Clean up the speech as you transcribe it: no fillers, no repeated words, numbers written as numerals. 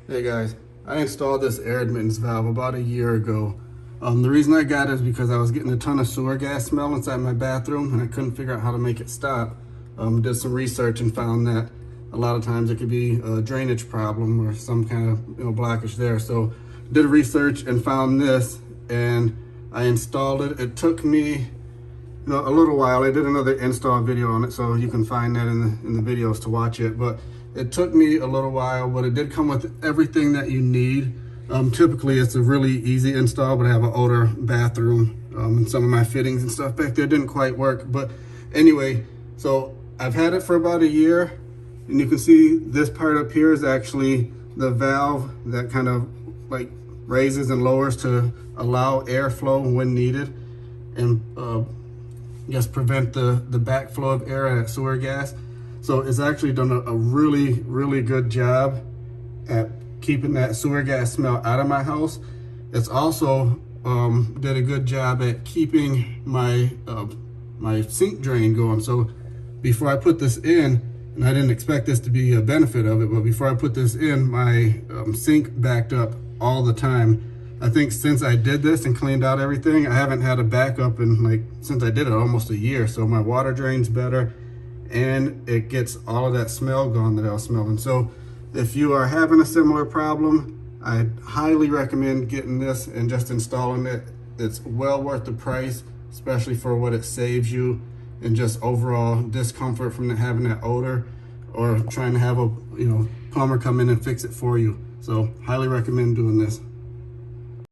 Hey guys, I installed this air admittance valve about a year ago. The reason I got it is because I was getting a ton of sewer gas smell inside my bathroom and I couldn't figure out how to make it stop. Did some research and found that a lot of times it could be a drainage problem or some kind of blockage there. So did research and found this and I installed it. It took me a little while. I did another install video on it, so you can find that in the videos to watch it. But it took me a little while, but it did come with everything that you need. Typically, it's a really easy install, but I have an odor bathroom, and some of my fittings and stuff back there didn't quite work. But anyway, so I've had it for about a year, and you can see this part up here is actually the valve that kind of like raises and lowers to allow airflow when needed, and just prevent the backflow of air at sewer gas. So it's actually done a really good job at keeping that sewer gas smell out of my house. It's also did a good job at keeping my my sink drain going. So before I put this in, and I didn't expect this to be a benefit of it, but before I put this in, my sink backed up all the time. I think since I did this and cleaned out everything, I haven't had a backup in since I did it almost a year. So my water drains better and it gets all of that smell gone that I was smelling. So if you are having a similar problem, I highly recommend getting this and just installing it. It's well worth the price, especially for what it saves you and just overall discomfort from having that odor or trying to have a plumber come in and fix it for you. So highly recommend doing this.